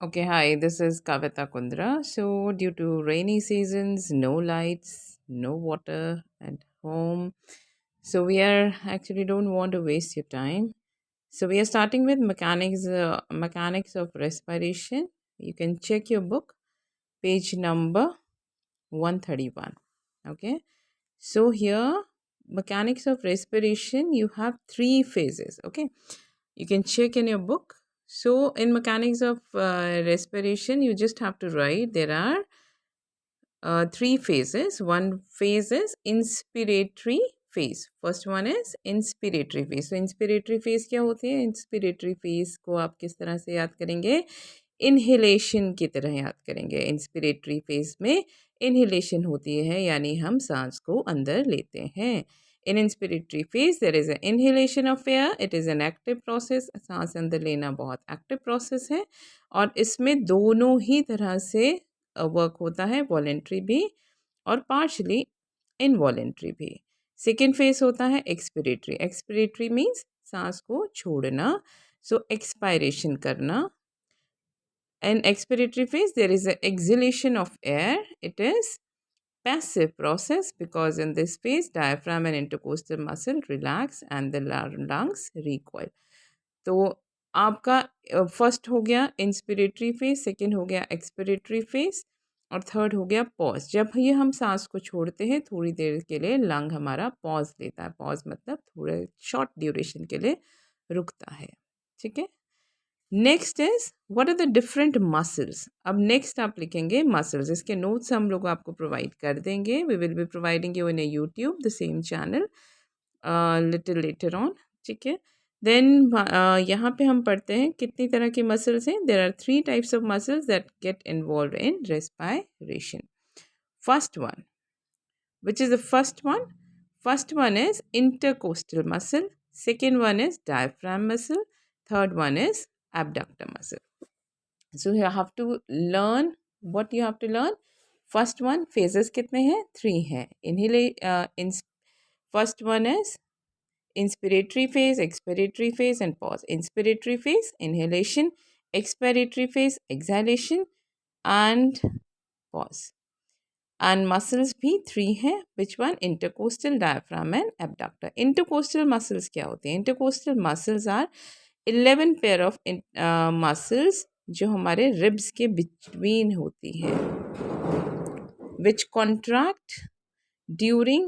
Okay, hi, this is Kavita Kundra. So, due to rainy seasons, no lights, no water at home. So, we are actually don't want to waste your time. So, we are starting with mechanics of respiration. You can check your book, page number 131. Okay. So, here, mechanics of respiration, you have three phases. Okay, you can check in your book. So in mechanics of respiration, you just have to write there are three phases. One phase is inspiratory phase. First one is inspiratory phase. So inspiratory phase क्या होती है? Inspiratory phase को आप किस तरह से याद करेंगे? इनहेलेशन की तरह याद करेंगे. इंस्पिरेटरी फेज में इनहेलेशन होती है, यानी हम सांस को अंदर लेते हैं. In inspiratory phase there is an inhalation of air. It is an active process. सांस अंदर लेना बहुत एक्टिव प्रोसेस है और इसमें दोनों ही तरह से वर्क होता है, वॉलेंट्री भी और पार्शली इनवॉलेंट्री भी. सेकेंड फेज होता है एक्सपिरेटरी. एक्सपिरेटरी मीन्स सांस को छोड़ना, सो एक्सपायरेशन करना. In expiratory phase, there is an exhalation of air. It is passive process because in this phase, diaphragm and intercostal muscle relax and the lungs recoil. तो आपका first हो गया inspiratory phase, second हो गया expiratory phase और third हो गया pause. जब ये हम सांस को छोड़ते हैं थोड़ी देर के लिए लंग हमारा पॉज लेता है. पॉज मतलब थोड़े शॉर्ट ड्यूरेशन के लिए रुकता है. ठीक है. Next is what are the different muscles. अब नेक्स्ट आप लिखेंगे मसल्स. इसके नोट्स हम लोग आपको प्रोवाइड कर देंगे. We will be providing you in a YouTube the same channel little later on. ठीक है. देन यहाँ पे हम पढ़ते हैं कितनी तरह की मसल्स हैं. There are three types of muscles that get involved in respiration. First one, which is the first one? First one is intercostal muscle. Second one is diaphragm muscle. Third one is abductor muscle. So you have to learn what you have to learn. First one, phases कितने हैं? 3 हैं. First one is inspiratory phase, expiratory phase and pause. Inspiratory phase, inhalation. Expiratory phase, exhalation and pause. And muscles भी 3 हैं. Which one? Intercostal, diaphragm and abductor. Intercostal muscles क्या होते हैं? Intercostal muscles are 11 pair of muscles जो हमारे ribs के between होती है, which contract during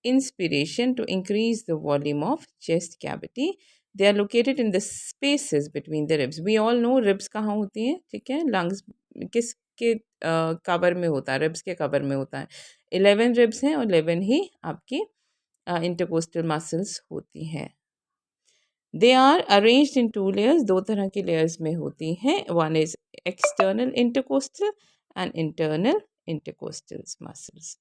inspiration to increase the volume of chest cavity. They are located in the spaces between the ribs. We all know ribs कहाँ होती हैं. ठीक है. lungs किसके कवर में होता है? रिब्स के कवर में होता है. 11 रिब्स हैं और 11 ही आपकी इंटरकोस्टल मसल्स होती हैं. They are arranged in 2 layers. 2 तरह की लेयर्स में होती हैं. One is external intercostal and internal intercostal muscles.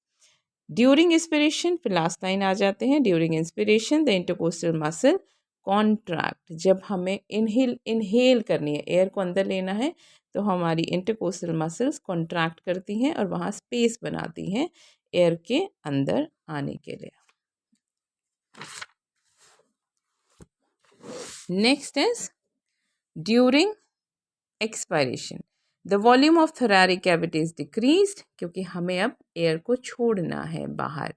During inspiration, फिर लास्ट लाइन आ जाते हैं. During inspiration the intercostal muscle contract. जब हमें इनहेल करनी है, एयर को अंदर लेना है, तो हमारी इंटरकोस्टल मसल्स कॉन्ट्रैक्ट करती हैं और वहाँ स्पेस बनाती हैं एयर के अंदर आने के लिए. Next is during expiration the volume of thoracic cavity is decreased, क्योंकि हमें अब एयर को छोड़ना है बाहर,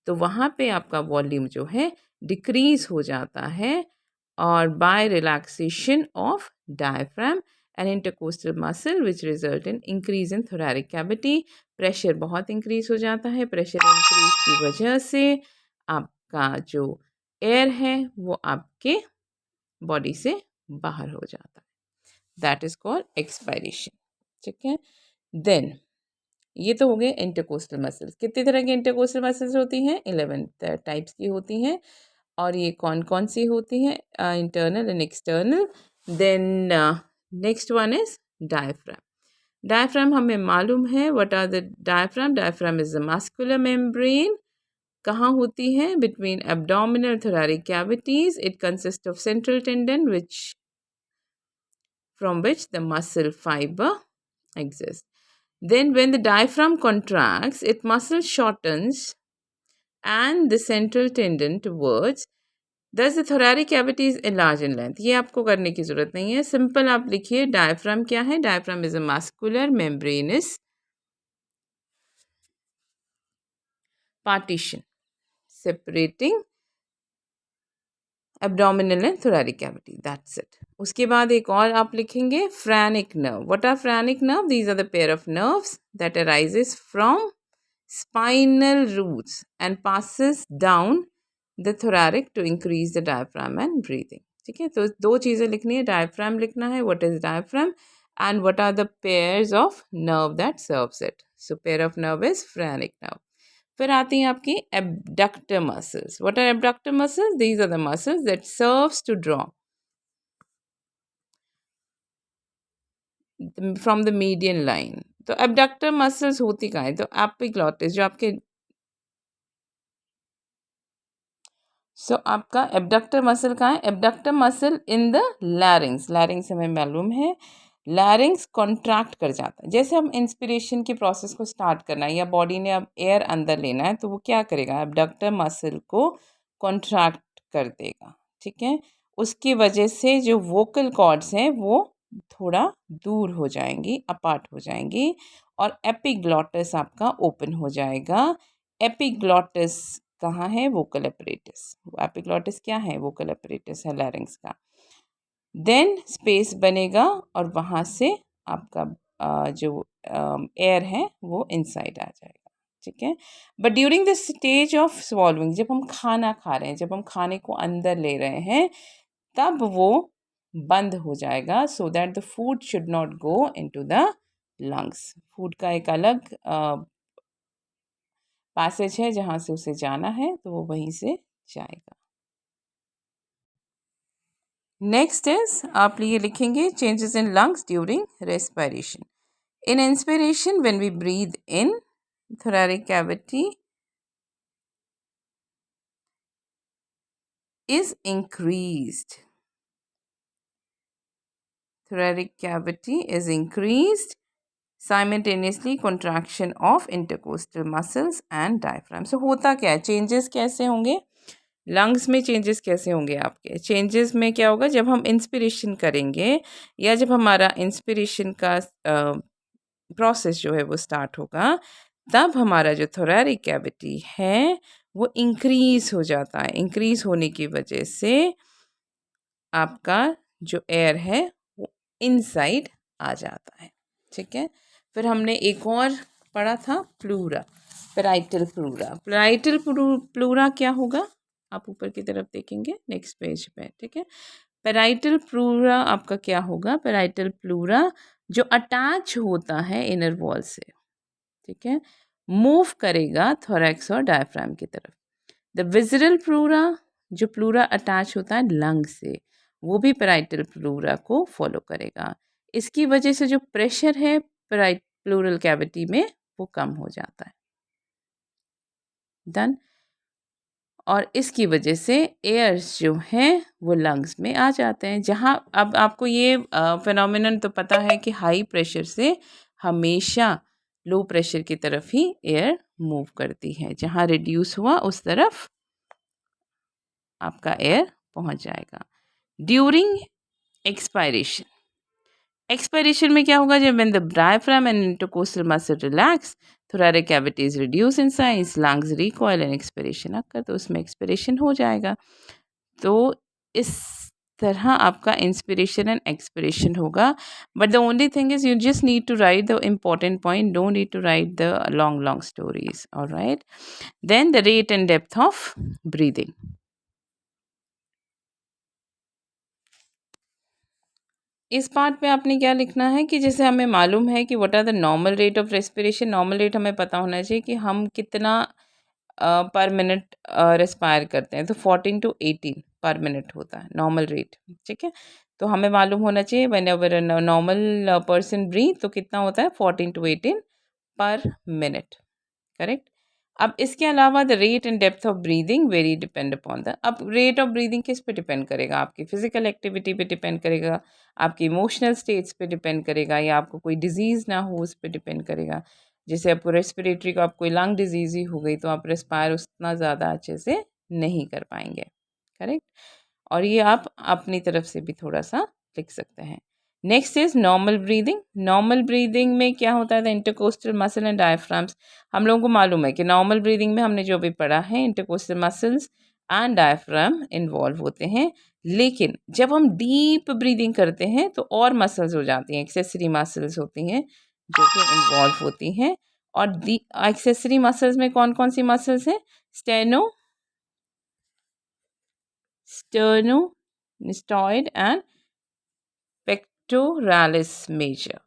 तो वहाँ पे आपका वॉल्यूम जो है डिक्रीज हो जाता है. और by relaxation of diaphragm and intercostal muscle which result in increase in thoracic cavity. Pressure बहुत इंक्रीज हो जाता है. प्रेशर इंक्रीज की वजह से आपका जो एयर है वो आपके बॉडी से बाहर हो जाता है. That is called expiration. ठीक है. देन ये तो हो गए इंटरकोस्टल मसल्स. कितनी तरह की इंटरकोस्टल मसल्स होती हैं? 11 टाइप्स की होती हैं. और ये कौन कौन सी होती हैं? Internal and external. Then next one is diaphragm. Diaphragm हमें मालूम है. What are the diaphragm? Diaphragm is the muscular membrane. कहाँ होती है? Between abdominal thoracic cavities. It consist of central tendon which from which the muscle fiber exists. Then when the diaphragm contracts, its muscle shortens and the central tendon towards this the thoracic cavity is enlarge in length, ये आपको करने की जरूरत नहीं है, simple आप लिखिए diaphragm क्या है, diaphragm is a muscular membranous partition separating abdominal and thoracic cavity, that's it. उसके बाद एक और आप लिखेंगे phrenic nerve. What are phrenic nerve? These are the pair of nerves that arises from spinal roots and passes down the thoracic to increase the diaphragm and breathing। ठीक है, तो दो चीज़ें लिखनी है, डायफ्राम लिखना है, what is diaphragm and what are the pairs of nerve that serves it। so pair of nerve is phrenic nerve। फिर आती हैं आपकी abductor muscles। what are abductor muscles? these are the muscles that serves to draw from the median line। तो abductor muscles होती कहाँ है? तो epiglottis जो आपके आपका एब्डक्टर मसल कहाँ है? Abductor muscle in the larynx. Larynx हमें मालूम है, लैरिंग्स कॉन्ट्रैक्ट कर जाता है। जैसे हम इंस्पिरेशन के प्रोसेस को स्टार्ट करना है या बॉडी ने अब एयर अंदर लेना है, तो वो क्या करेगा? एब्डक्टर मसल को कॉन्ट्रैक्ट कर देगा। ठीक है, उसकी वजह से जो वोकल कॉर्ड्स हैं वो थोड़ा दूर हो जाएंगी, अपार्ट हो जाएंगी, और एपिग्लॉटस आपका ओपन हो जाएगा। एपिग्लॉटस कहाँ है? Vocal apparatus. एपिग्लॉटिस क्या है? वोकल अपरेटस है लैरिंग्स का। देन स्पेस बनेगा और वहाँ से आपका जो एयर है वो इनसाइड आ जाएगा। ठीक है, but during the stage of swallowing, जब हम खाना खा रहे हैं, जब हम खाने को अंदर ले रहे हैं, तब वो बंद हो जाएगा, so that the food should not go into the lungs. Food का एक अलग पैसेज है जहाँ से उसे जाना है, तो वो वहीं से जाएगा। नेक्स्ट इज आप ये लिखेंगे changes in lungs during respiration. In inspiration when we breathe in, thoracic cavity is increased। thoracic cavity is increased, simultaneously contraction of intercostal muscles and diaphragm। so होता क्या है? चेंजेस कैसे होंगे लंग्स में? Changes कैसे होंगे आपके? चेंजेस में क्या होगा? जब हम इंस्पिरेशन करेंगे या जब हमारा इंस्पिरेशन का प्रोसेस जो है वो स्टार्ट होगा, तब हमारा जो थोरैरिक कैविटी है वो इंक्रीज हो जाता है। इंक्रीज होने की वजह से आपका जो एयर है वो इनसाइड आ जाता है। ठीक है, फिर हमने एक और पढ़ा था pleura, parietal pleura. Parietal pleura क्या होगा? आप ऊपर की तरफ देखेंगे नेक्स्ट पेज पे। ठीक है, पेराइटल प्लूरा आपका क्या होगा? पेराइटल प्लूरा जो अटैच होता है इनर वॉल से, ठीक है, मूव करेगा थोरैक्स और डायफ्राम की तरफ। द विज़रल प्लूरा जो प्लूरा अटैच होता है लंग से, वो भी पेराइटल प्लूरा को फॉलो करेगा। इसकी वजह से जो प्रेशर है प्लूरल कैविटी में वो कम हो जाता है। डन। और इसकी वजह से एयर्स जो हैं वो लंग्स में आ जाते हैं। जहाँ अब आपको ये फिनोमिनन तो पता है कि हाई प्रेशर से हमेशा लो प्रेशर की तरफ ही एयर मूव करती है। जहाँ रिड्यूस हुआ उस तरफ आपका एयर पहुँच जाएगा। ड्यूरिंग एक्सपायरेशन, एक्सपायरेशन में क्या होगा? जब when the diaphragm and intercostal muscle relax, thoracic cavity is reduced in size, lungs recoil and expiration occur, तो उसमें एक्सपिरेशन हो जाएगा। तो इस तरह आपका इंस्पिरेशन एंड एक्सपिरेशन होगा। But the only thing is you just need to write the important point, don't need to write the long long stories. Alright, then the rate and depth of breathing. इस part पे आपने क्या लिखना है कि जैसे हमें मालूम है कि what are the normal rate of respiration. Normal rate हमें पता होना चाहिए कि हम कितना पर मिनट रेस्पायर करते हैं, तो 14 to 18 पर मिनट होता है नॉर्मल रेट। ठीक है, तो हमें मालूम होना चाहिए whenever normal person breathe तो कितना होता है? 14 to 18 पर मिनट। करेक्ट। अब इसके अलावा the rate and depth of breathing very depend upon the, अब रेट ऑफ ब्रीदिंग किस पे डिपेंड करेगा? आपकी फिजिकल एक्टिविटी पे डिपेंड करेगा, आपके इमोशनल स्टेट्स पे डिपेंड करेगा, या आपको कोई डिजीज़ ना हो उस पर डिपेंड करेगा। जैसे आपको रेस्पिरेटरी को, आप कोई लंग डिजीज़ ही हो गई तो आप रेस्पायर उतना ज़्यादा अच्छे से नहीं कर पाएंगे। करेक्ट। और ये आप अपनी तरफ से भी थोड़ा सा लिख सकते हैं। Next is normal breathing. Normal breathing में क्या होता है, the intercostal muscle and diaphragms. हम लोगों को मालूम है कि नॉर्मल ब्रीदिंग में हमने जो भी पढ़ा है, intercostal muscles and diaphragm involve होते हैं। लेकिन जब हम डीप ब्रीदिंग करते हैं तो और मसल्स हो जाती हैं, एक्सेसरी मसल्स होती हैं जो कि इन्वॉल्व होती हैं। और एक्सेसरी मसल्स में कौन कौन सी मसल्स हैं? स्टर्नोनिस्टॉइड एंड पेक्टोरालिस मेजर।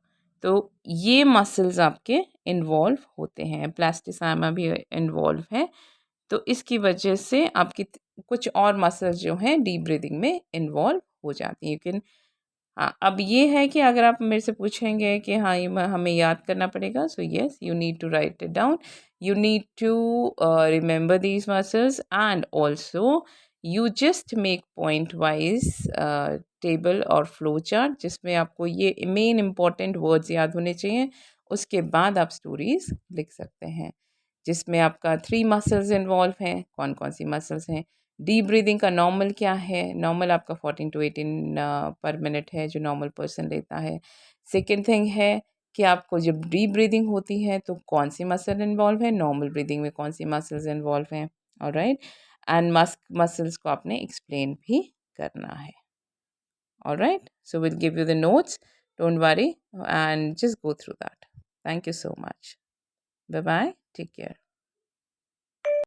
तो ये मसल्स आपके इन्वॉल्व होते हैं, प्लास्टिसामा भी इन्वॉल्व है। तो इसकी वजह से आपकी कुछ और मसल्स जो हैं डीप ब्रीदिंग में इन्वॉल्व हो जाती हैं। यू कैन, हाँ, अब ये है कि अगर आप मेरे से पूछेंगे कि हाँ ये हमें याद करना पड़ेगा, so yes, you need to write it down, you need to remember these muscles, and also you just make point wise table और फ्लो चार्ट जिसमें आपको ये मेन इंपॉर्टेंट वर्ड्स याद होने चाहिए। उसके बाद आप स्टोरीज लिख सकते हैं जिसमें आपका 3 मसल्स इन्वॉल्व हैं। कौन कौन सी मसल्स हैं? डीप ब्रीदिंग का नॉर्मल क्या है? नॉर्मल आपका 14 टू 18 पर मिनट है जो नॉर्मल पर्सन लेता है। सेकंड थिंग है कि आपको जब डीप ब्रीदिंग होती है तो कौन सी मसल इन्वॉल्व है, नॉर्मल ब्रीदिंग में कौन सी मसल्स इन्वॉल्व हैं, ऑलराइट। एंड मसल्स को आपने एक्सप्लेन भी करना है, alright. So will give you the notes, don't worry, and just go through that. Thank you so much, bye bye, take care.